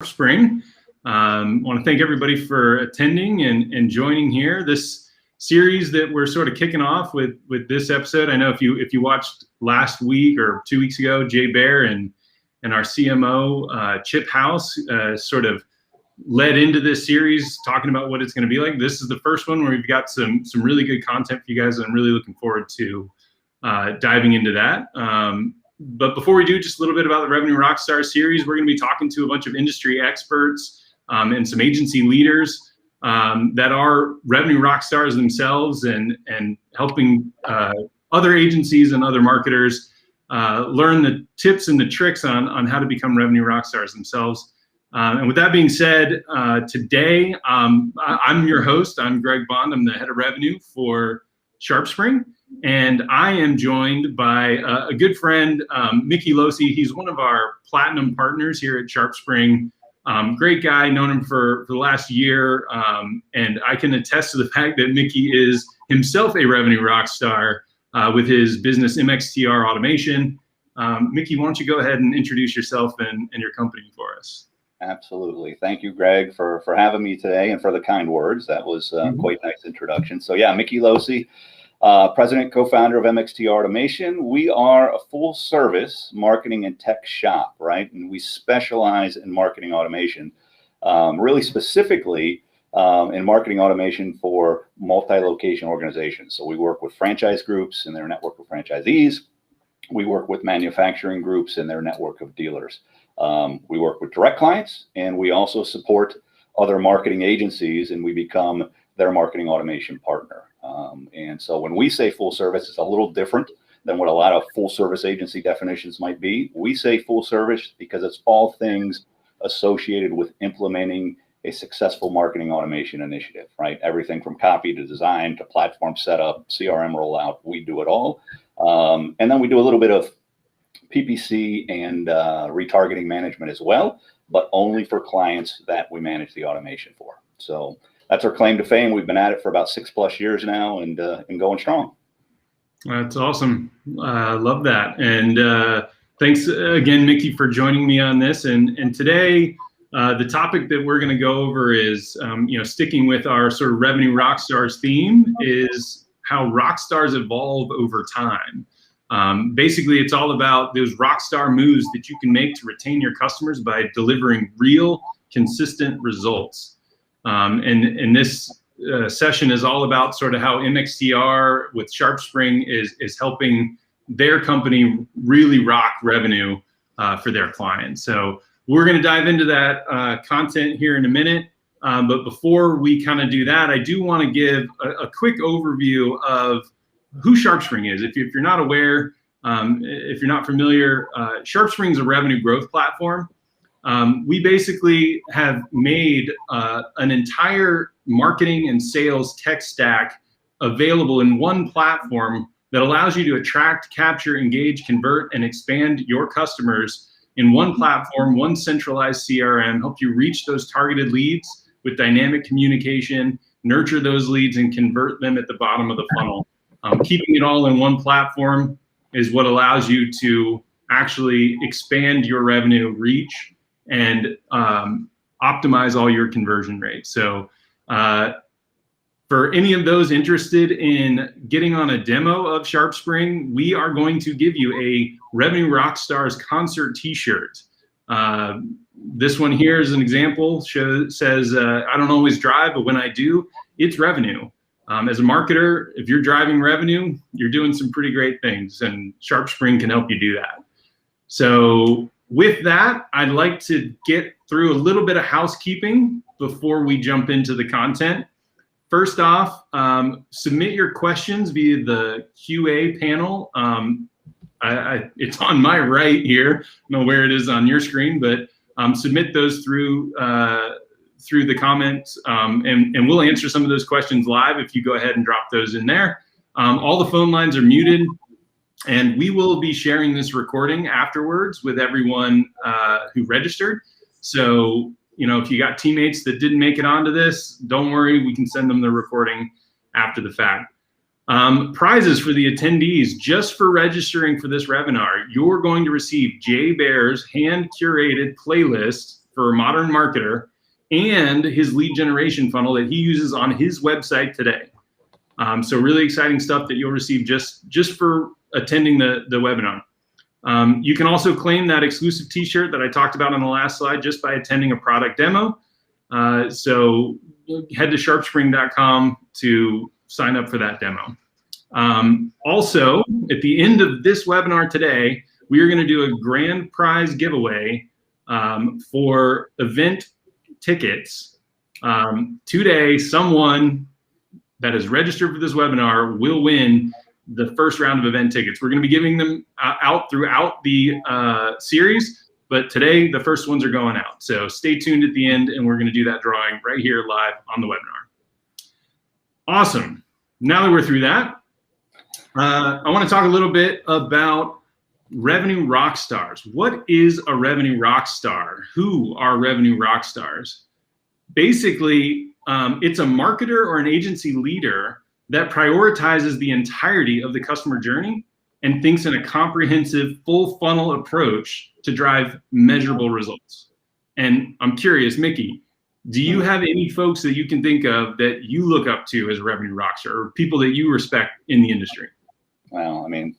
SharpSpring. I want to thank everybody for attending and joining here. This series that we're sort of kicking off with this episode. I know if you watched last week or 2 weeks ago, Jay Bear and our CMO Chip House sort of led into this series talking about what it's going to be like. This is the first one where we've got some really good content for you guys, and I'm really looking forward to diving into that. But before we do, just a little bit about the Revenue Rockstar series. We're going to be talking to a bunch of industry experts and some agency leaders that are revenue rock stars themselves, and helping other agencies and other marketers learn the tips and the tricks on how to become revenue rock stars themselves. And with that being said, today I'm your host. I'm Greg Bond. I'm the head of revenue for SharpSpring, and I am joined by a good friend, Mickey Locey. He's one of our platinum partners here at SharpSpring. Great guy, known him for the last year, and I can attest to the fact that Mickey is himself a revenue rock star with his business MXTR Automation. Mickey, why don't you go ahead and introduce yourself and your company for us? Absolutely. Thank you, Greg, for having me today and for the kind words. That was quite a nice introduction. So yeah, Mickey Locey, president, co-founder of MXTR Automation. We are a full service marketing and tech shop, right? And we specialize in marketing automation, really specifically in marketing automation for multi-location organizations. So we work with franchise groups and their network of franchisees. We work with manufacturing groups and their network of dealers. We work with direct clients, and we also support other marketing agencies, and we become their marketing automation partner. And so when we say full service, it's a little different than what a lot of full service agency definitions might be. We say full service because it's all things associated with implementing a successful marketing automation initiative, right? Everything from copy to design to platform setup, CRM rollout, we do it all. And then we do a little bit of PPC and retargeting management as well, but only for clients that we manage the automation for. So that's our claim to fame. We've been at it for about 6+ years now, and going strong. That's awesome. Love that. And thanks again, Mickey, for joining me on this. And today, the topic that we're going to go over is, sticking with our sort of revenue rockstars theme, is how rockstars evolve over time. Basically, it's all about those rockstar moves that you can make to retain your customers by delivering real, consistent results. And this session is all about sort of how MXTR with SharpSpring is helping their company really rock revenue for their clients. So we're going to dive into that content here in a minute. But before we kind of do that, I do want to give a quick overview of who SharpSpring is. If you're not aware, if you're not familiar, SharpSpring is a revenue growth platform. We basically have made an entire marketing and sales tech stack available in one platform that allows you to attract, capture, engage, convert, and expand your customers in one platform, one centralized CRM, help you reach those targeted leads with dynamic communication, nurture those leads, and convert them at the bottom of the funnel. Keeping it all in one platform is what allows you to actually expand your revenue reach and optimize all your conversion rates. So for any of those interested in getting on a demo of SharpSpring, we are going to give you a Revenue Rockstars concert t-shirt. This one here is an example, says, I don't always drive, but when I do, it's revenue. As a marketer, if you're driving revenue, you're doing some pretty great things, and SharpSpring can help you do that. So with that, I'd like to get through a little bit of housekeeping before we jump into the content. First off, submit your questions via the QA panel. It's on my right here. I don't know where it is on your screen, but submit those through the comments, and we'll answer some of those questions live if you go ahead and drop those in there. All the phone lines are muted, and we will be sharing this recording afterwards with everyone who registered. So, if you got teammates that didn't make it onto this, don't worry, we can send them the recording after the fact. Prizes for the attendees, just for registering for this webinar, you're going to receive Jay Bear's hand-curated playlist for a modern marketer and his lead generation funnel that he uses on his website today. So really exciting stuff that you'll receive just for attending the webinar. You can also claim that exclusive t-shirt that I talked about on the last slide just by attending a product demo. So head to sharpspring.com to sign up for that demo. Also, at the end of this webinar today, we are going to do a grand prize giveaway for event tickets. Today, someone that is registered for this webinar will win the first round of event tickets. We're going to be giving them out throughout the series, but today the first ones are going out. So stay tuned at the end, and we're going to do that drawing right here live on the webinar. Awesome. Now that we're through that, I want to talk a little bit about revenue rock stars. What is a revenue rock star? Who are revenue rock stars? Basically, it's a marketer or an agency leader that prioritizes the entirety of the customer journey and thinks in a comprehensive, full funnel approach to drive measurable results. And I'm curious, Mickey, do you have any folks that you can think of that you look up to as a revenue rockstar, or people that you respect in the industry? Well, I mean,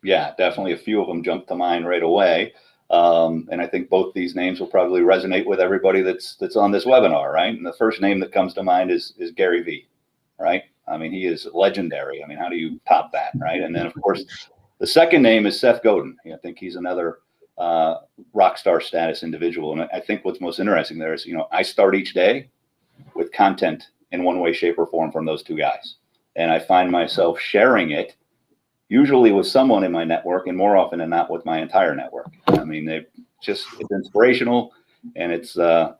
yeah, definitely a few of them jump to mind right away. And I think both these names will probably resonate with everybody that's on this webinar, right? And the first name that comes to mind is Gary Vee, right? I mean, he is legendary. I mean, how do you top that, right? And then, of course, the second name is Seth Godin. I think he's another rock star status individual. And I think what's most interesting there is, I start each day with content in one way, shape, or form from those two guys. And I find myself sharing it usually with someone in my network, and more often than not with my entire network. I mean, it's inspirational, and it's, that's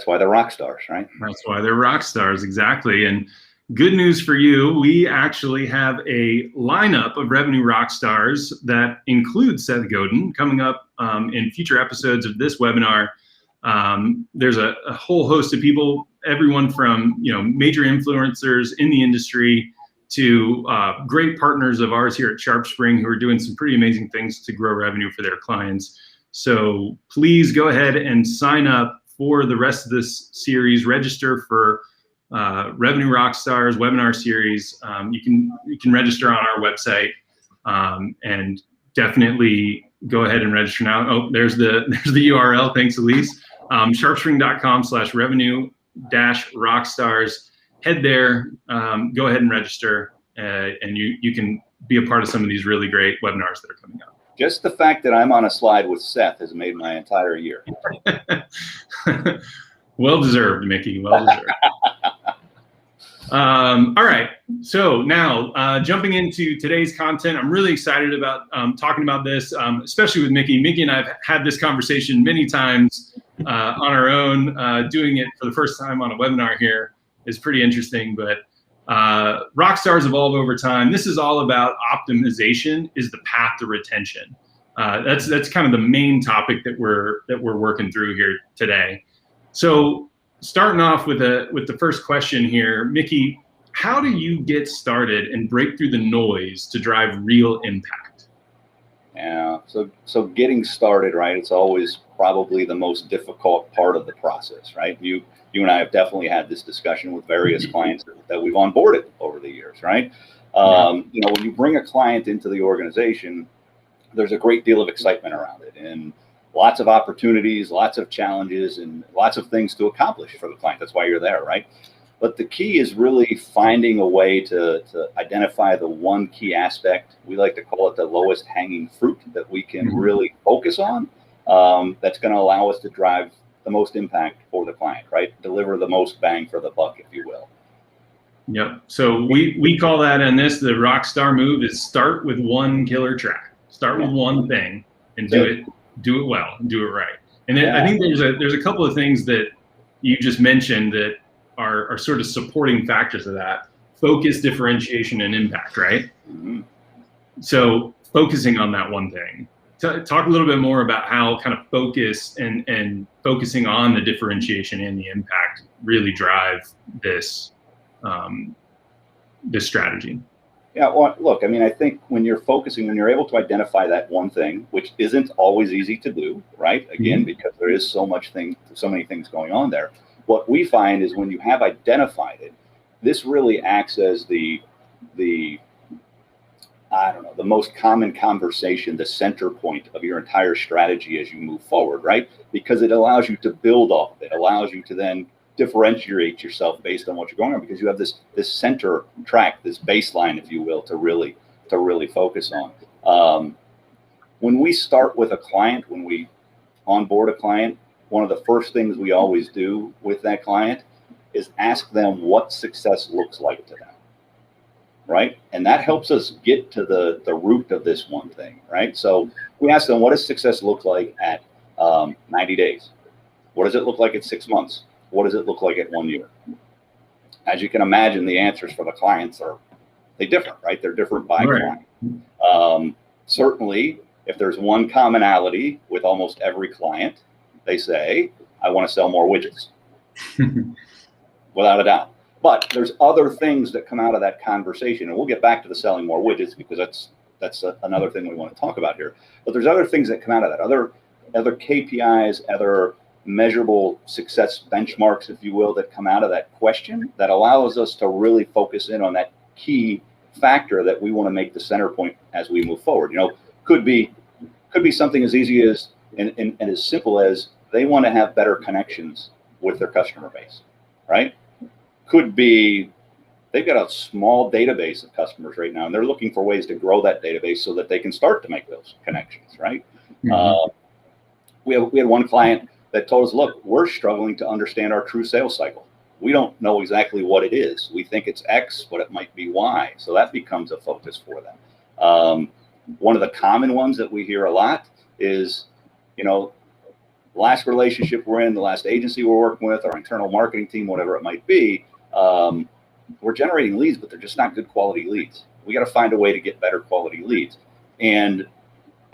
why they're rock stars, right? That's why they're rock stars, exactly. And good news for you, we actually have a lineup of revenue rock stars that includes Seth Godin coming up in future episodes of this webinar. There's a whole host of people, everyone from major influencers in the industry to great partners of ours here at SharpSpring who are doing some pretty amazing things to grow revenue for their clients. So please go ahead and sign up for the rest of this series. Register for Revenue Rockstars webinar series. You can register on our website, and definitely go ahead and register now. Oh, there's the URL. Thanks, Elise. Sharpspring.com/revenue-rockstars. Head there, go ahead and register, and you can be a part of some of these really great webinars that are coming up. Just the fact that I'm on a slide with Seth has made my entire year. Well deserved, Mickey. Well deserved. All right. So now jumping into today's content, I'm really excited about talking about this, especially with Mickey. Mickey and I have had this conversation many times on our own. Doing it for the first time on a webinar here is pretty interesting, but Rockstars evolve over time. This is all about optimization is the path to retention. That's kind of the main topic that we're working through here today. So starting off with the first question here, Mickey, how do you get started and break through the noise to drive real impact? Yeah, so getting started, right? It's always probably the most difficult part of the process, right? You and I have definitely had this discussion with various clients that we've onboarded over the years, right? When you bring a client into the organization, there's a great deal of excitement around it, and lots of opportunities, lots of challenges, and lots of things to accomplish for the client. That's why you're there, right? But the key is really finding a way to identify the one key aspect. We like to call it the lowest hanging fruit that we can really focus on. That's going to allow us to drive the most impact for the client, right? Deliver the most bang for the buck, if you will. Yep. So we call that in this, the rock star move is start with one killer track. Start with one thing and do it well, and do it right. And then I think there's a couple of things that you just mentioned that are sort of supporting factors of that. Focus, differentiation, and impact, right? So focusing on that one thing. Talk a little bit more about how kind of focus and focusing on the differentiation and the impact really drive this this strategy. Yeah, well, look, I mean, I think when you're focusing, when you're able to identify that one thing, which isn't always easy to do, right? Again, because there is so many things going on there. What we find is when you have identified it, this really acts as the I don't know, the most common conversation, the center point of your entire strategy as you move forward, right? Because it allows you to build off of it, allows you to then differentiate yourself based on what you're going on, because you have this center track, this baseline, if you will, to really focus on. When we start with a client, when we onboard a client, one of the first things we always do with that client is ask them what success looks like to them. Right? And that helps us get to the root of this one thing, right? So we ask them, what does success look like at 90 days? What does it look like at 6 months? What does it look like at 1 year? As you can imagine, the answers for the clients they differ, right? They're different by client. Certainly, if there's one commonality with almost every client, they say, I want to sell more widgets, without a doubt. But there's other things that come out of that conversation, and we'll get back to the selling more widgets because that's another thing we want to talk about here. But there's other things that come out of that, other KPIs, other measurable success benchmarks, if you will, that come out of that question that allows us to really focus in on that key factor that we want to make the center point as we move forward. You know, could be something as easy as and as simple as they want to have better connections with their customer base, right? Could be they've got a small database of customers right now, and they're looking for ways to grow that database so that they can start to make those connections, right? We had one client that told us, look, we're struggling to understand our true sales cycle. We don't know exactly what it is. We think it's X, but it might be Y. So that becomes a focus for them. One of the common ones that we hear a lot is, you know, last relationship we're in, the last agency we're working with, our internal marketing team, whatever it might be, we're generating leads, but they're just not good quality leads. We got to find a way to get better quality leads. And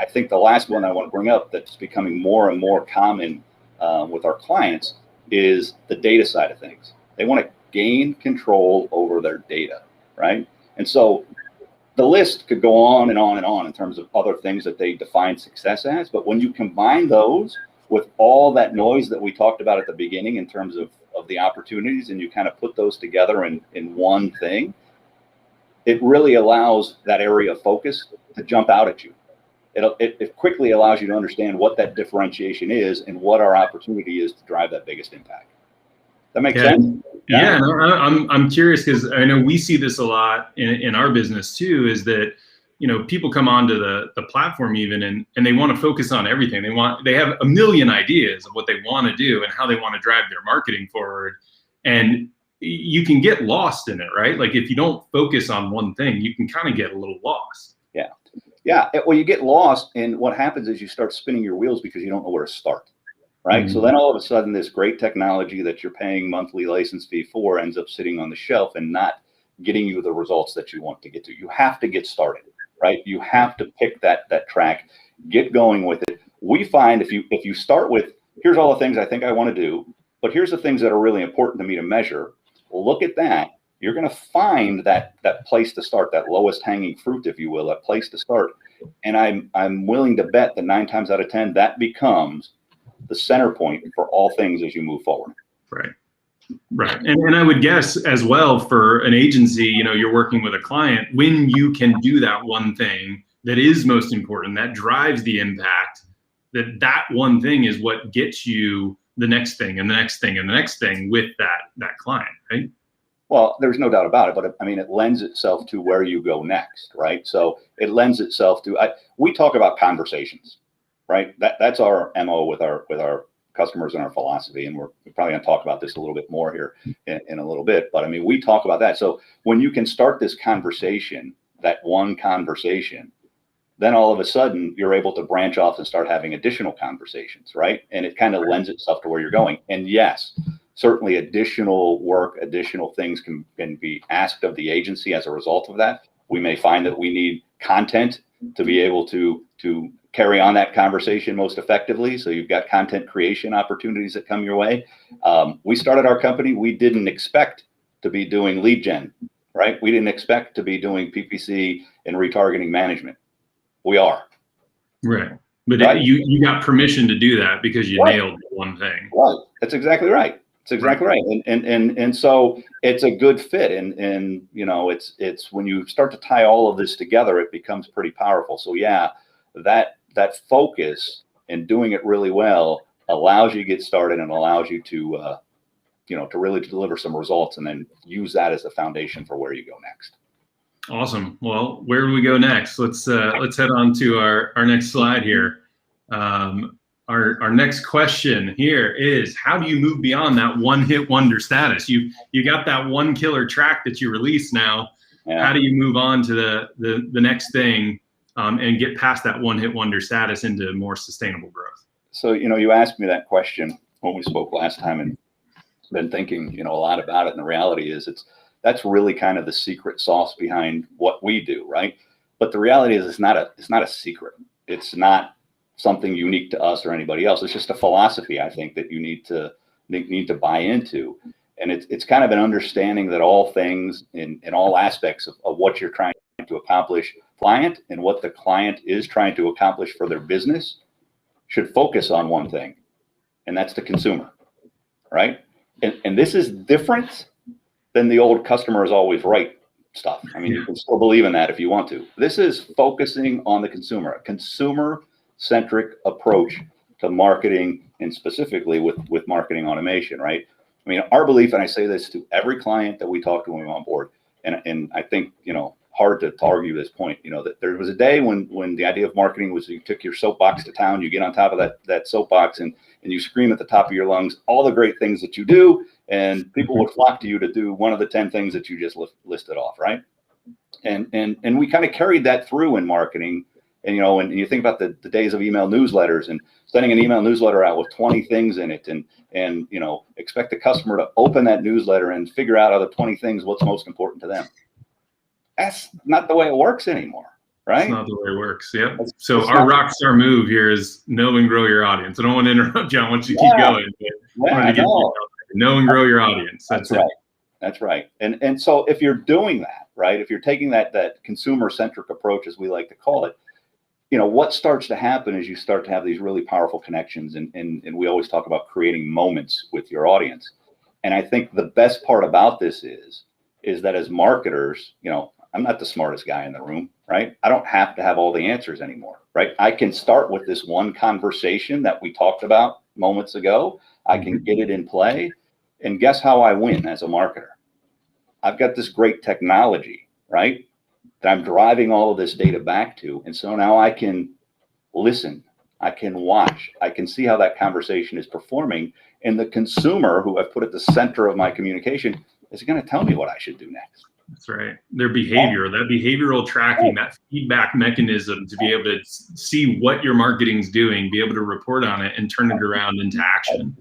I think the last one I want to bring up that's becoming more and more common with our clients is the data side of things. They want to gain control over their data, right? And so the list could go on and on and on in terms of other things that they define success as. But when you combine those with all that noise that we talked about at the beginning in terms of the opportunities, and you kind of put those together in one thing, it really allows that area of focus to jump out at you. It quickly allows you to understand what that differentiation is and what our opportunity is to drive that biggest impact. That makes sense? Yeah, no, I'm curious because I know we see this a lot in our business too, is that, you know, people come onto the platform even and they want to focus on everything. They have a million ideas of what they want to do and how they want to drive their marketing forward. And you can get lost in it, right? Like if you don't focus on one thing, you can kind of get a little lost. Yeah. Well, you get lost, and what happens is you start spinning your wheels because you don't know where to start, right? So then all of a sudden, this great technology that you're paying monthly license fee for ends up sitting on the shelf and not getting you the results that you want to get to. You have to get started, right? You have to pick that track, get going with it. We find if you start with, here's all the things I think I want to do, but here's the things that are really important to me to measure. Look at that. You're going to find that place to start, that lowest hanging fruit, if you will, that place to start. And I'm willing to bet that 9 times out of 10, that becomes the center point for all things as you move forward. Right. And I would guess as well for an agency, you know, you're working with a client, when you can do that one thing that is most important, that drives the impact, that one thing is what gets you the next thing and the next thing and the next thing with that client, right? Well, there's no doubt about it, but I mean, it lends itself to where you go next, right? So it lends itself to, we talk about conversations, right? That's our MO with our customers and our philosophy. And we're probably going to talk about this a little bit more here in a little bit, but I mean, we talk about that. So when you can start this conversation, that one conversation, then all of a sudden you're able to branch off and start having additional conversations, right? And it kind of lends itself to where you're going. And yes, certainly additional work, additional things can be asked of the agency as a result of that. We may find that we need content to be able to carry on that conversation most effectively. So you've got content creation opportunities that come your way. We started our company, we didn't expect to be doing lead gen, right? We didn't expect to be doing PPC and retargeting management. We are. Right. But right? you got permission to do that because you Right. nailed one thing. Right. That's exactly right. It's exactly right. And so it's a good fit. And you know, it's when you start to tie all of this together, it becomes pretty powerful. So yeah, that focus and doing it really well allows you to get started and allows you to you know, to really deliver some results and then use that as the foundation for where you go next. Awesome. Well, where do we go next? Let's head on to our next slide here. Our next question here is, how do you move beyond that one-hit wonder status? You got that one killer track that you release now. Yeah. How do you move on to the next thing and get past that one-hit wonder status into more sustainable growth? So, you know, you asked me that question when we spoke last time, and been thinking, you know, a lot about it. And the reality is that's really kind of the secret sauce behind what we do, right? But the reality is it's not a secret. It's not something unique to us or anybody else. It's just a philosophy, I think, that you need to buy into. And it's kind of an understanding that all things in all aspects of what you're trying to accomplish, client, and what the client is trying to accomplish for their business should focus on one thing, and that's the consumer, right? And this is different than the old customer is always right stuff. I mean, you can still believe in that if you want to. This is focusing on the consumer, a consumer-centric approach to marketing, and specifically with marketing automation, right? I mean, our belief, and I say this to every client that we talk to when we're on board, and I think, you know, hard to argue this point, you know, that there was a day when the idea of marketing was you took your soapbox to town, you get on top of that soapbox and you scream at the top of your lungs all the great things that you do, and people would flock to you to do one of the 10 things that you just listed off, right? And we kind of carried that through in marketing. And, you know, when you think about the days of email newsletters and sending an email newsletter out with 20 things in it, and you know, expect the customer to open that newsletter and figure out out of the 20 things what's most important to them. That's not the way it works anymore, right? It's not the way it works. Yep. So our rockstar move here is know and grow your audience. I don't want to interrupt you. I want you to keep going. Know and grow your audience. That's right. That's right. And so if you're doing that, right, if you're taking that consumer-centric approach, as we like to call it, you know, what starts to happen is you start to have these really powerful connections, and we always talk about creating moments with your audience. And I think the best part about this is that as marketers, you know, I'm not the smartest guy in the room, right? I don't have to have all the answers anymore, right? I can start with this one conversation that we talked about moments ago. I can get it in play, and guess how I win as a marketer? I've got this great technology, right, that I'm driving all of this data back to. And so now I can listen, I can watch, I can see how that conversation is performing. And the consumer, who I've put at the center of my communication, is going to tell me what I should do next. That's right. Their behavior, that behavioral tracking, that feedback mechanism to be able to see what your marketing's doing, be able to report on it and turn it around into action.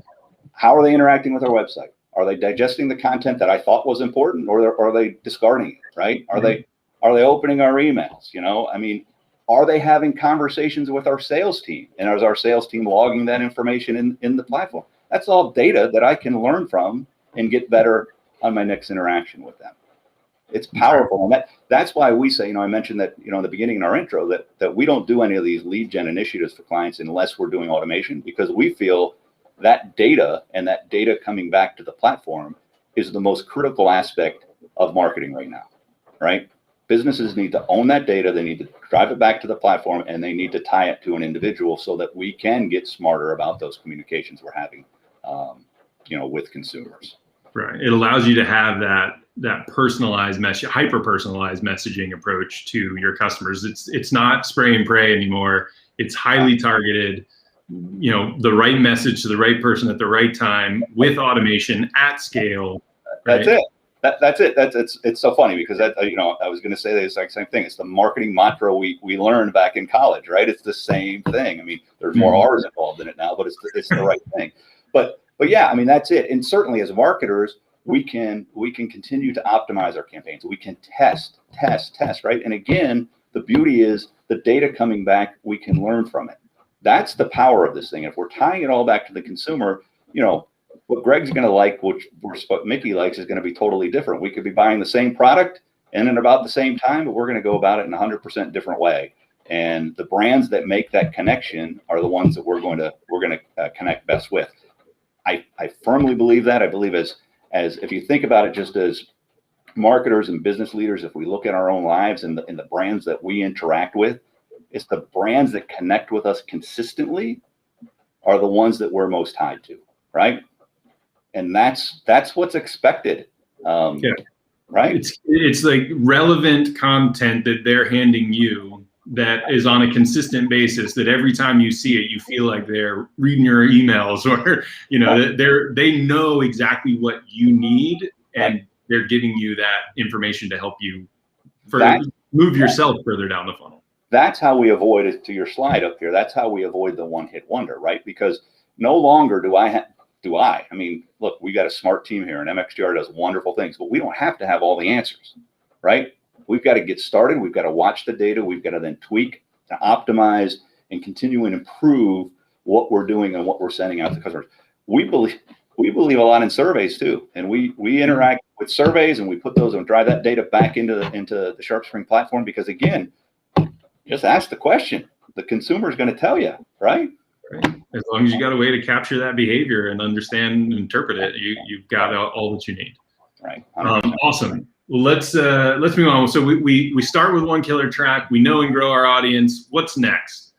How are they interacting with our website? Are they digesting the content that I thought was important, or are they discarding it, right? Are they opening our emails? You know, I mean, are they having conversations with our sales team? And is our sales team logging that information in the platform? That's all data that I can learn from and get better on my next interaction with them. It's powerful. And that's why we say, you know, I mentioned that, you know, in the beginning in our intro, that we don't do any of these lead gen initiatives for clients unless we're doing automation, because we feel that data and that data coming back to the platform is the most critical aspect of marketing right now, right? Businesses need to own that data. They need to drive it back to the platform, and they need to tie it to an individual so that we can get smarter about those communications we're having, you know, with consumers. Right. It allows you to have that personalized message, hyper-personalized messaging approach to your customers. It's not spray and pray anymore. It's highly targeted, you know, the right message to the right person at the right time with automation at scale. Right? That's it. That's it. It's so funny because you know, I was going to say the exact same thing. It's the marketing mantra we learned back in college, right? It's the same thing. I mean, there's more R's involved in it now, but it's the right thing. But yeah, I mean, that's it. And certainly as marketers, we can continue to optimize our campaigns. We can test, right? And again, the beauty is the data coming back, we can learn from it. That's the power of this thing. If we're tying it all back to the consumer, you know, what Greg's going to like, what Mickey likes, is going to be totally different. We could be buying the same product, and in about the same time, but we're going to go about it in a 100% different way. And the brands that make that connection are the ones that we're going to connect best with. I firmly believe that. I believe as if you think about it, just as marketers and business leaders, if we look at our own lives and the brands that we interact with, it's the brands that connect with us consistently are the ones that we're most tied to, right? And that's what's expected. Right? It's like relevant content that they're handing you that is on a consistent basis, that every time you see it, you feel like they're reading your emails, or, you know, they know exactly what you need, and they're giving you that information to help you move yourself further down the funnel. That's how we avoid it, to your slide up here. That's how we avoid the one-hit wonder, right? Because no longer I mean, look, we got a smart team here, and MXTR does wonderful things, but we don't have to have all the answers, right? We've got to get started. We've got to watch the data. We've got to then tweak to optimize and continue and improve what we're doing and what we're sending out to customers. We believe a lot in surveys too, and we interact with surveys, and we put those and drive that data back into the SharpSpring platform, because again, just ask the question. The consumer is going to tell you, right? Right. As long as you got a way to capture that behavior and understand and interpret it, you've got all that you need. Right. Awesome. Well, let's move on. So we start with one killer track. We know and grow our audience. What's next?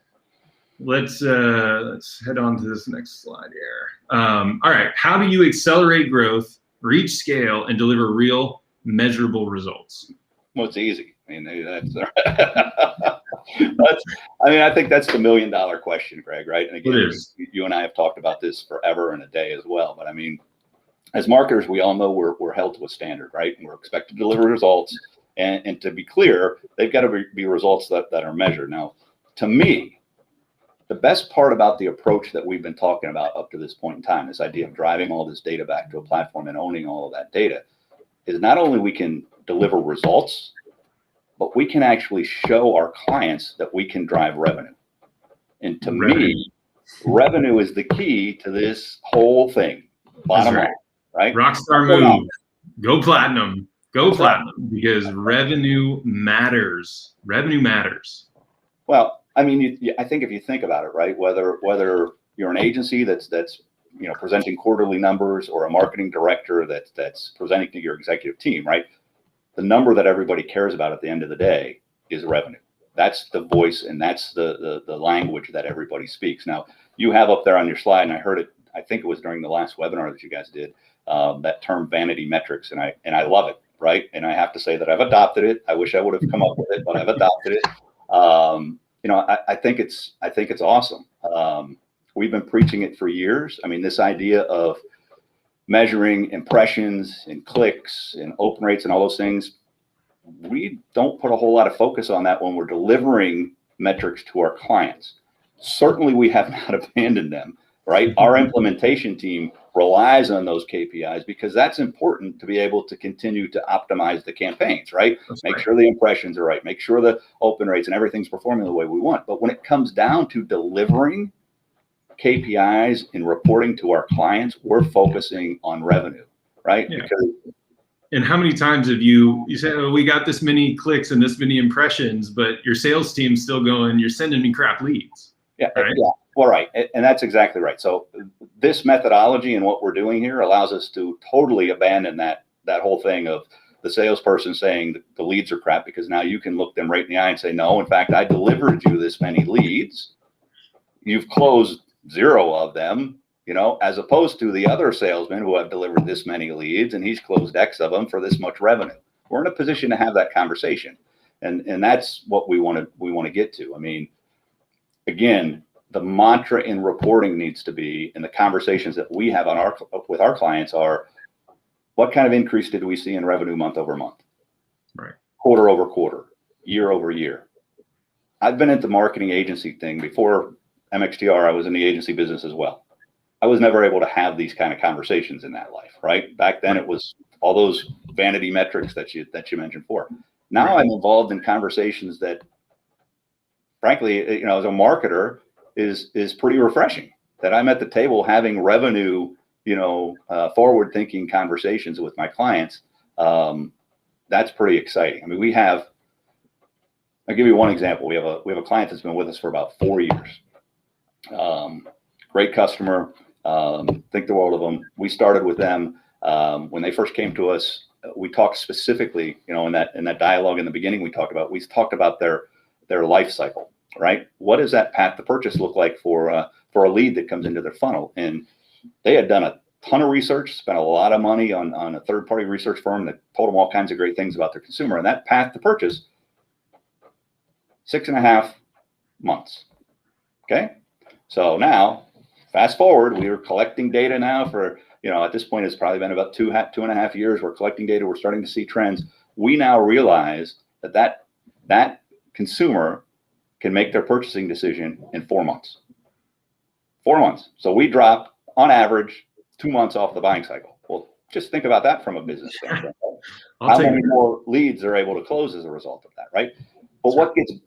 Let's head on to this next slide here. All right. How do you accelerate growth, reach scale, and deliver real measurable results? Well, it's easy. I mean, I think that's the $1 million question, Greg, right? And again, you and I have talked about this forever and a day as well. But I mean, as marketers, we all know we're held to a standard, right? And we're expected to deliver results. And to be clear, they've got to be results that are measured. Now, to me, the best part about the approach that we've been talking about up to this point in time, this idea of driving all this data back to a platform and owning all of that data, is not only we can deliver results, but we can actually show our clients that we can drive revenue. And to me, revenue is the key to this whole thing. Bottom line, right? Rockstar move. Go platinum. Go platinum, because revenue matters. Revenue matters. Well, I mean, I think if you think about it, right, whether you're an agency that's presenting quarterly numbers, or a marketing director that's presenting to your executive team, right? The number that everybody cares about at the end of the day is revenue. That's the voice, and that's the language that everybody speaks. Now, you have up there on your slide, and I heard it, I think it was during the last webinar that you guys did, that term vanity metrics, and I love it, right? And I have to say that I've adopted it. I wish I would have come up with it, but I've adopted it. I think it's awesome. We've been preaching it for years. I mean, this idea of measuring impressions and clicks and open rates and all those things, we don't put a whole lot of focus on that when we're delivering metrics to our clients. Certainly, we have not abandoned them, right? Our implementation team relies on those KPIs, because that's important to be able to continue to optimize the campaigns, right? Make sure the impressions are right, make sure the open rates and everything's performing the way we want. But when it comes down to delivering KPIs and reporting to our clients, we're focusing on revenue, right? Yeah. And how many times have you say, oh, we got this many clicks and this many impressions, but your sales team's still going, you're sending me crap leads. Yeah, right? Yeah. Well, right. And that's exactly right. So this methodology and what we're doing here allows us to totally abandon that whole thing of the salesperson saying the leads are crap, because now you can look them right in the eye and say, no, in fact, I delivered you this many leads. You've closed 0 of them, as opposed to the other salesmen who have delivered this many leads and he's closed X of them for this much revenue. We're in a position to have that conversation. And that's what we want to get to. I mean, again, the mantra in reporting needs to be, and the conversations that we have with our clients are, what kind of increase did we see in revenue month over month? Right. Quarter over quarter, year over year. I've been at the marketing agency thing before MXTR. I was in the agency business as well. I was never able to have these kind of conversations in that life, right? Back then it was all those vanity metrics that you mentioned before. Now I'm involved in conversations that, frankly, as a marketer, is pretty refreshing. That I'm at the table having revenue, forward-thinking conversations with my clients. that's pretty exciting. I mean, I'll give you one example. We have a client that's been with us for about 4 years. Great customer. Think the world of them. We started with them when they first came to us. We talked specifically, in that dialogue in the beginning. We talked about their life cycle, right? What does that path to purchase look like for a lead that comes into their funnel? And they had done a ton of research, spent a lot of money on a third-party research firm that told them all kinds of great things about their consumer. And that path to purchase, 6.5 months. Okay. So now, fast forward, we are collecting data now for, at this point, it's probably been about 2.5 years. We're collecting data. We're starting to see trends. We now realize that consumer can make their purchasing decision in 4 months. 4 months. So we drop, on average, 2 months off the buying cycle. Well, just think about that from a business standpoint. How many more leads are able to close as a result of that, right? But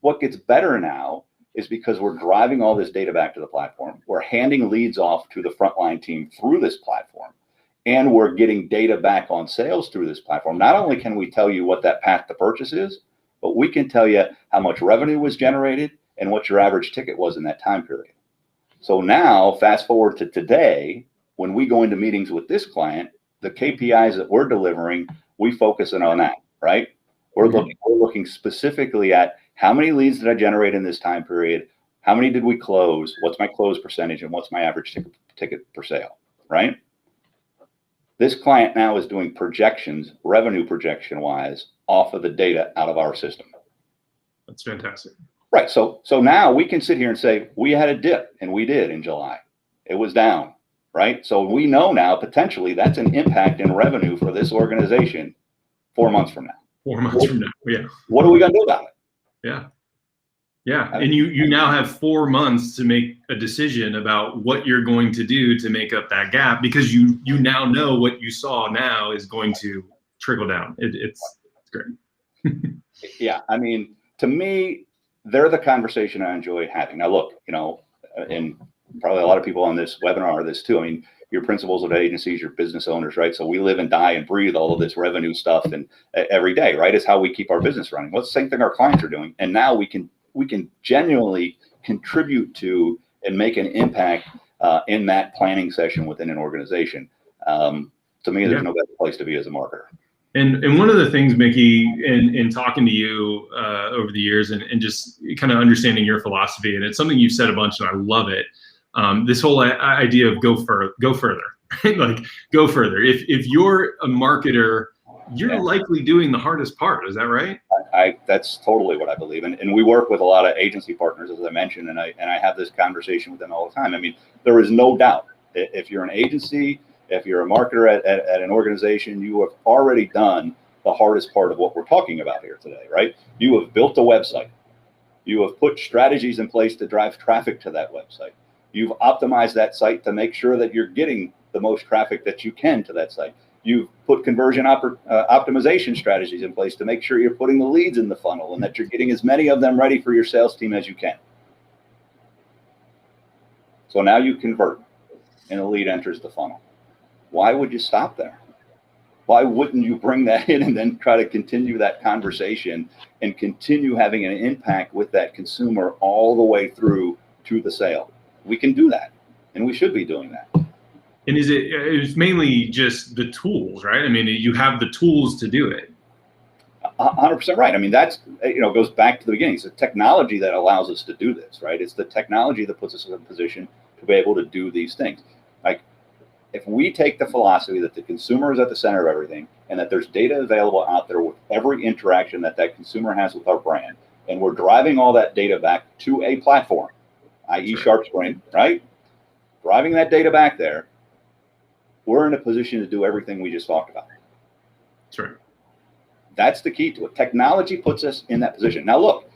what gets better now is because we're driving all this data back to the platform. We're handing leads off to the frontline team through this platform, and we're getting data back on sales through this platform. Not only can we tell you what that path to purchase is, but we can tell you how much revenue was generated and what your average ticket was in that time period. So now, fast forward to today, when we go into meetings with this client, the KPIs that we're delivering, we focus in on that, right? We're looking specifically at how many leads did I generate in this time period? How many did we close? What's my close percentage? And what's my average ticket per sale, right? This client now is doing projections, revenue projection wise, off of the data out of our system. That's fantastic. Right. So now we can sit here and say, we had a dip, and we did in July. It was down, right? So we know now potentially that's an impact in revenue for this organization 4 months from now. 4 months from now. Yeah. What are we going to do about it? Yeah. Yeah. And you now have 4 months to make a decision about what you're going to do to make up that gap, because you now know what you saw now is going to trickle down. It's great. Yeah. I mean, to me, they're the conversation I enjoy having. Now, look, and probably a lot of people on this webinar are this too. I mean, your principals of agencies, your business owners, right? So we live and die and breathe all of this revenue stuff and every day, right? Is how we keep our business running. Well, it's the same thing our clients are doing. And now we can genuinely contribute to and make an impact in that planning session within an organization. To me, there's no better place to be as a marketer. And one of the things, Mickey, in talking to you over the years and just kind of understanding your philosophy, and it's something you've said a bunch and I love it, this whole idea of go further, right? Like go further. If you're a marketer, you're likely doing the hardest part. Is that right? That's totally what I believe. And we work with a lot of agency partners, as I mentioned, and I have this conversation with them all the time. I mean, there is no doubt if you're an agency, if you're a marketer at an organization, you have already done the hardest part of what we're talking about here today, right? You have built a website. You have put strategies in place to drive traffic to that website. You've optimized that site to make sure that you're getting the most traffic that you can to that site. You've put conversion optimization strategies in place to make sure you're putting the leads in the funnel and that you're getting as many of them ready for your sales team as you can. So now you convert and the lead enters the funnel. Why would you stop there? Why wouldn't you bring that in and then try to continue that conversation and continue having an impact with that consumer all the way through to the sale? We can do that, and we should be doing that. And it's mainly just the tools, right? I mean, you have the tools to do it. 100% right. I mean, that's, goes back to the beginning. It's the technology that allows us to do this, right? It's the technology that puts us in a position to be able to do these things. Like, if we take the philosophy that the consumer is at the center of everything and that there's data available out there with every interaction that consumer has with our brand, and we're driving all that data back to a platform, i.e. SharpSpring, right? Driving that data back there, we're in a position to do everything we just talked about. That's right. That's the key to it. Technology puts us in that position. Now, look,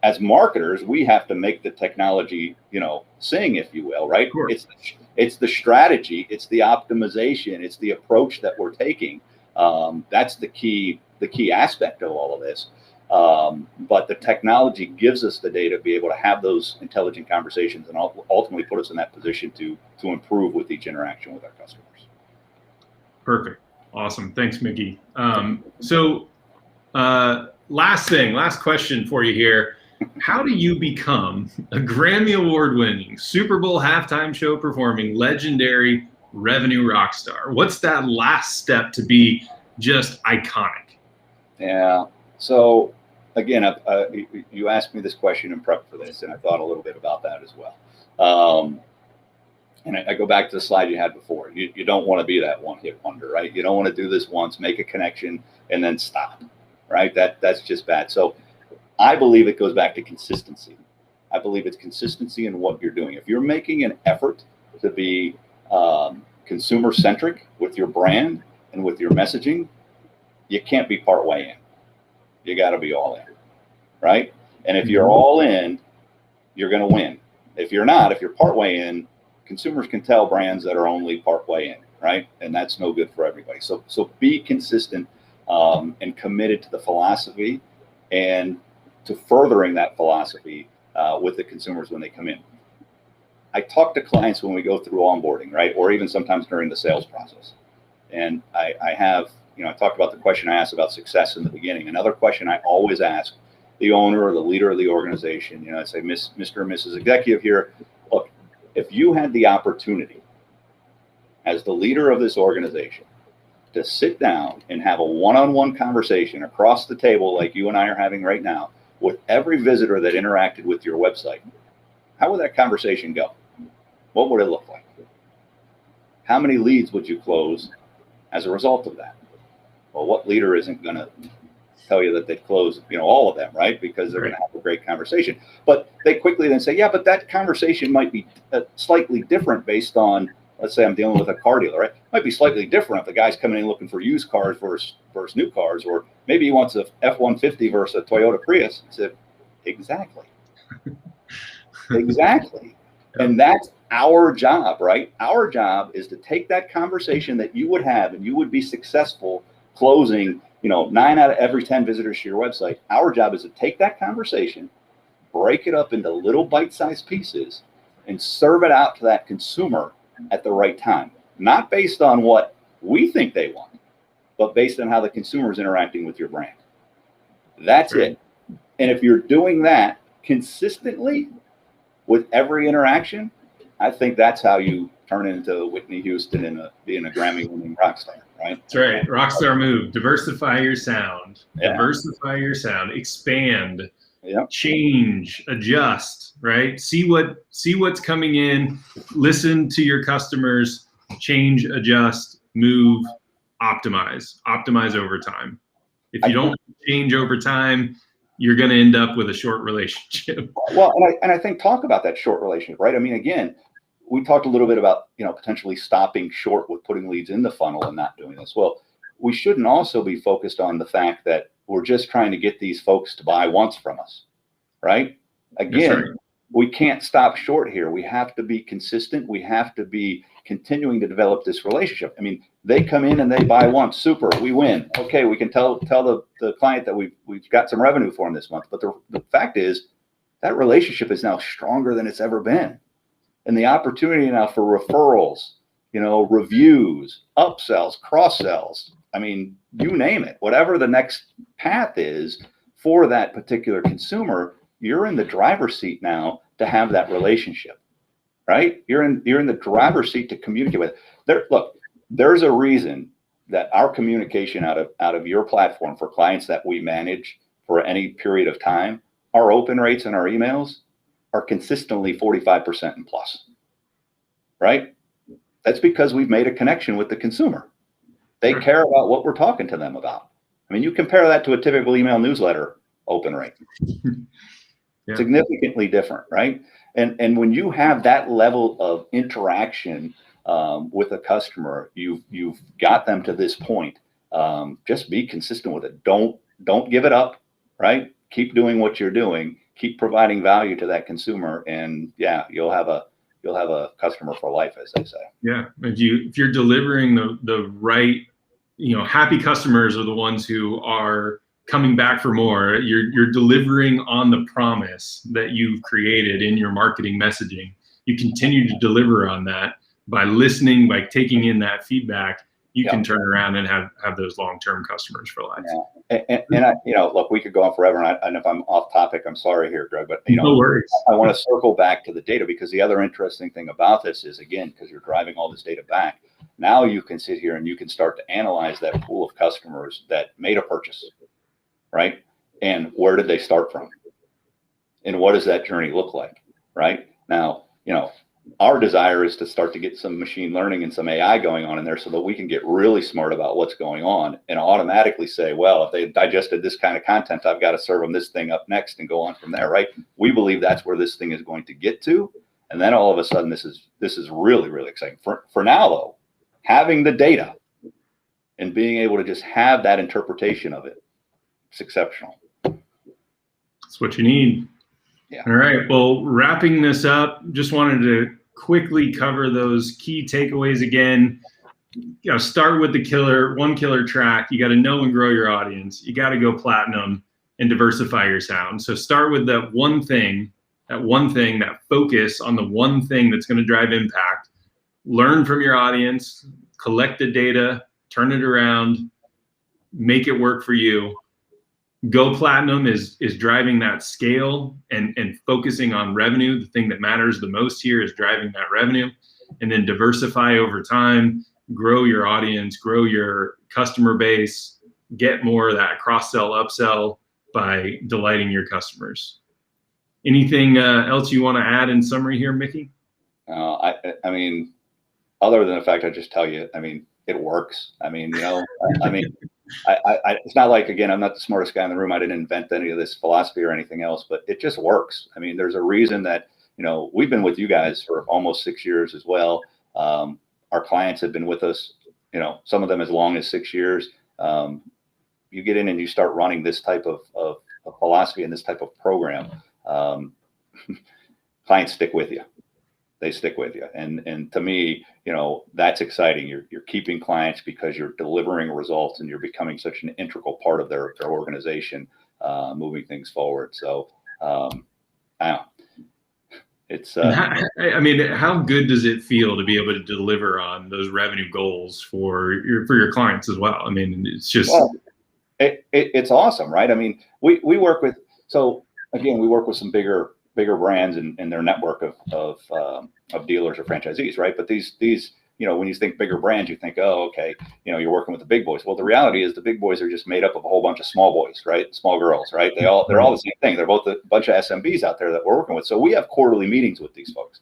as marketers, we have to make the technology, sing, if you will, right? It's the strategy, it's the optimization, it's the approach that we're taking. That's the key aspect of all of this. But the technology gives us the data to be able to have those intelligent conversations and ultimately put us in that position to improve with each interaction with our customers. Perfect. Awesome. Thanks, Mickey. So Last question for you here. How do you become a Grammy Award-winning, Super Bowl halftime show performing, legendary revenue rock star? What's that last step to be just iconic? Yeah. So again, you asked me this question in prep for this, and I thought a little bit about that as well. And I go back to the slide you had before. You don't want to be that one-hit wonder, right? You don't want to do this once, make a connection, and then stop, right? That's just bad. So I believe it goes back to consistency. I believe it's consistency in what you're doing. If you're making an effort to be consumer-centric with your brand and with your messaging, you can't be part way in. You got to be all in, right? And if you're all in, you're going to win. If you're not, if you're part way in, consumers can tell brands that are only part way in, right? And that's no good for everybody. So be consistent and committed to the philosophy and to furthering that philosophy with the consumers when they come in. I talk to clients when we go through onboarding, right? Or even sometimes during the sales process. And I have, I talked about the question I asked about success in the beginning. Another question I always ask the owner or the leader of the organization, I say, Mr. and Mrs. Executive here, look, if you had the opportunity as the leader of this organization to sit down and have a one-on-one conversation across the table like you and I are having right now with every visitor that interacted with your website, how would that conversation go? What would it look like? How many leads would you close as a result of that? Well, what leader isn't going to tell you that they close, all of them, right? Because they're going to have a great conversation. But they quickly then say, yeah, but that conversation might be slightly different based on, let's say I'm dealing with a car dealer, right? It might be slightly different if the guy's coming in looking for used cars versus new cars, or maybe he wants a F-150 versus a Toyota Prius. I said, exactly. Exactly. And that's our job, right? Our job is to take that conversation that you would have and you would be successful closing, 9 out of every 10 visitors to your website. Our job is to take that conversation, break it up into little bite-sized pieces, and serve it out to that consumer at the right time. Not based on what we think they want, but based on how the consumer is interacting with your brand. That's it. And if you're doing that consistently with every interaction, I think that's how you turn into Whitney Houston and being a Grammy-winning rock star, right? That's right. Rockstar move. Diversify your sound. Yeah. Diversify your sound. Expand. Yep. Change. Adjust. Right. See what's coming in. Listen to your customers. Change. Adjust. Move. Optimize. Optimize over time. If you don't change over time, you're going to end up with a short relationship. Well, and I think talk about that short relationship, right? I mean, again, we talked a little bit about, potentially stopping short with putting leads in the funnel and not doing this. Well, we shouldn't also be focused on the fact that we're just trying to get these folks to buy once from us, right? Again, we can't stop short here. We have to be consistent. We have to be continuing to develop this relationship. I mean, they come in and they buy once. Super, we win. Okay, we can tell the client that we've got some revenue for them this month. But the fact is that relationship is now stronger than it's ever been. And the opportunity now for referrals, reviews, upsells, cross-sells, I mean, you name it, whatever the next path is for that particular consumer, you're in the driver's seat now to have that relationship, right? You're in the driver's seat to communicate with. Look, there's a reason that our communication out of your platform for clients that we manage for any period of time, our open rates in our emails are consistently 45% and plus, right? That's because we've made a connection with the consumer. They care about what we're talking to them about. I mean, you compare that to a typical email newsletter open rate. Yeah. Significantly different, right? And when you have that level of interaction with a customer, you've got them to this point. Just be consistent with it. Don't give it up, right? Keep doing what you're doing. Keep providing value to that consumer, and yeah, you'll have a customer for life, as they say. Yeah, if you're delivering the right, happy customers are the ones who are coming back for more. You're delivering on the promise that you've created in your marketing messaging. You continue to deliver on that by listening, by taking in that feedback, you can turn around and have those long-term customers for life. And I, look, we could go on forever, and if I'm off topic, I'm sorry here, Greg, but no worries. I want to circle back to the data, because the other interesting thing about this is, again, because you're driving all this data back, now you can sit here and you can start to analyze that pool of customers that made a purchase, right? And where did they start from? And what does that journey look like, right? Now, our desire is to start to get some machine learning and some AI going on in there so that we can get really smart about what's going on and automatically say, well, if they digested this kind of content, I've got to serve them this thing up next and go on from there, right? We believe that's where this thing is going to get to. And then all of a sudden, this is really, really exciting. For now, though, having the data and being able to just have that interpretation of it, it's exceptional. That's what you need. Yeah. All right. Well, wrapping this up, just wanted to quickly cover those key takeaways again. Start with the one killer track. You got to know and grow your audience. You got to go platinum and diversify your sound. So start with that one thing, that focus on the one thing that's going to drive impact. Learn from your audience, collect the data, turn it around, make it work for you. Go platinum is driving that scale and focusing on revenue. The thing that matters the most here is driving that revenue, and then diversify over time, grow your audience, grow your customer base, get more of that cross-sell, upsell by delighting your customers. Anything else you want to add in summary here, Mickey? I mean, other than the fact I just tell you, I mean, it works. I mean, it's not like, again, I'm not the smartest guy in the room. I didn't invent any of this philosophy or anything else, but it just works. I mean, there's a reason that, we've been with you guys for almost 6 years as well. Our clients have been with us, some of them as long as 6 years. You get in and you start running this type of philosophy and this type of program. Clients stick with you. They stick with you. And to me, that's exciting. You're keeping clients because you're delivering results and you're becoming such an integral part of their organization, moving things forward. So, it's, how good does it feel to be able to deliver on those revenue goals for your clients as well? I mean, it's just, it's awesome, right? I mean, we work with, we work with some bigger brands and their network of dealers or franchisees, right? But these, when you think bigger brands, you think, oh, okay, you're working with the big boys. Well, the reality is the big boys are just made up of a whole bunch of small boys, right? Small girls, right? They're all the same thing. They're both a bunch of SMBs out there that we're working with. So we have quarterly meetings with these folks.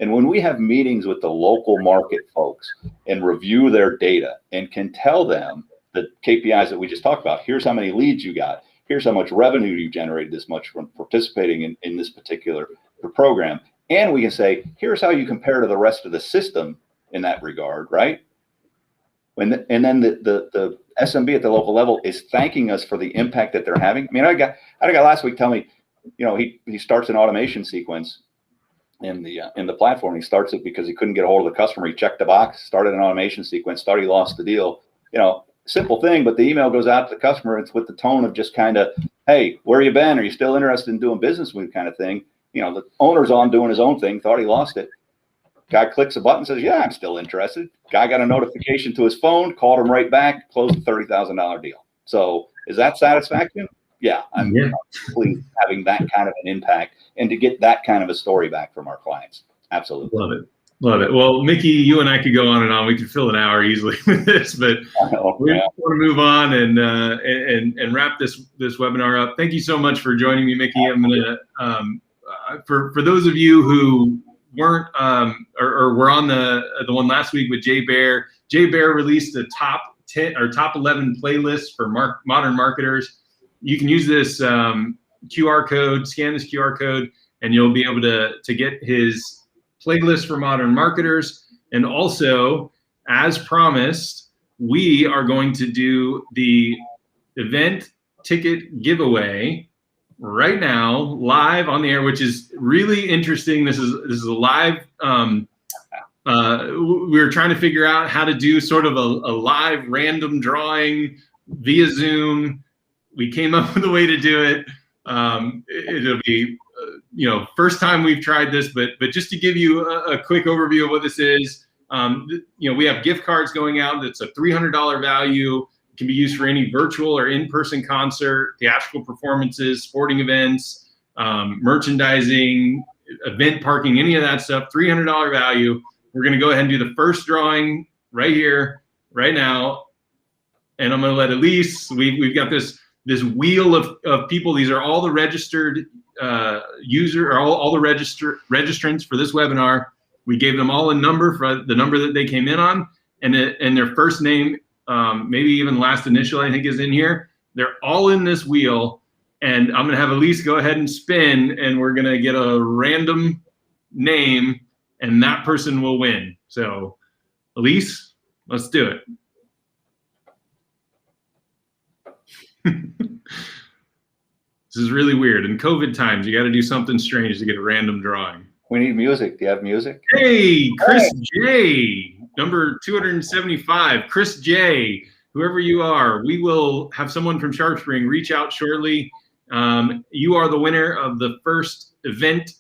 And when we have meetings with the local market folks and review their data and can tell them the KPIs that we just talked about, here's how many leads you got, here's how much revenue you generated this much from participating in this particular program. And we can say, here's how you compare to the rest of the system in that regard, right? And then the SMB at the local level is thanking us for the impact that they're having. I mean, I had a guy last week tell me, he starts an automation sequence in the platform. He starts it because he couldn't get a hold of the customer. He checked the box, started an automation sequence, thought he lost the deal. Simple thing, but the email goes out to the customer. It's with the tone of just kind of, hey, where you been? Are you still interested in doing business with, kind of thing? The owner's on doing his own thing, thought he lost it. Guy clicks a button, says, yeah, I'm still interested. Guy got a notification to his phone, called him right back, closed a $30,000 deal. So is that satisfaction? Yeah, I'm pleased having that kind of an impact and to get that kind of a story back from our clients. Absolutely. Love it. Well, Mickey, you and I could go on and on. We could fill an hour easily with this, but we want to move on and wrap this webinar up. Thank you so much for joining me, Mickey. I'm gonna for those of you who weren't or were on the one last week with Jay Bear. Jay Bear released a top 10 or top 11 playlist for modern marketers. You can use this QR code, scan this QR code, and you'll be able to get his playlist for modern marketers. And also, as promised, we are going to do the event ticket giveaway right now, live on the air, which is really interesting. This is a live. We were trying to figure out how to do sort of a live random drawing via Zoom. We came up with a way to do it. It'll be first time we've tried this, but just to give you a quick overview of what this is, We have gift cards going out. That's a $300 value. It can be used for any virtual or in-person concert, theatrical performances, sporting events, merchandising, event parking, any of that stuff. $300 value. We're going to go ahead and do the first drawing right here, right now. And I'm going to let Elise, we've got this wheel of people. These are all the registered all the registrants for this webinar. We gave them all a number for the number that they came in on, and their first name, maybe even last initial, I think, is in here. They're all in this wheel, and I'm going to have Elise go ahead and spin, and we're going to get a random name, and that person will win. So, Elise, let's do it. This is really weird. In COVID times, you got to do something strange to get a random drawing. We need music. Do you have music? Hey, Chris J, number 275. Chris J, whoever you are, we will have someone from SharpSpring reach out shortly. You are the winner of the first event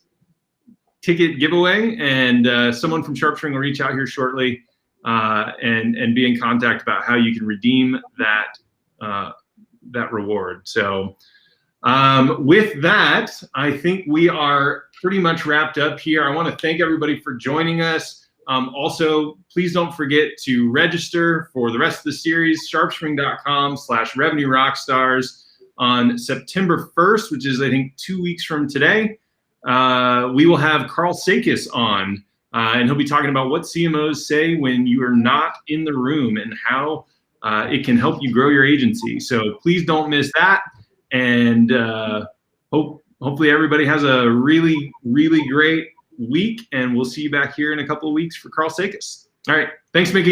ticket giveaway, and someone from SharpSpring will reach out here shortly and be in contact about how you can redeem that reward. So with that, I think we are pretty much wrapped up here. I want to thank everybody for joining us. Also, please don't forget to register for the rest of the series, sharpspring.com/revenue rockstars on September 1st, which is, I think, 2 weeks from today. We will have Carl Sakis on, and he'll be talking about what CMOs say when you are not in the room and how it can help you grow your agency. So please don't miss that. And hopefully everybody has a really, really great week, and we'll see you back here in a couple of weeks for Carl Sakis. All right. Thanks, Mickey.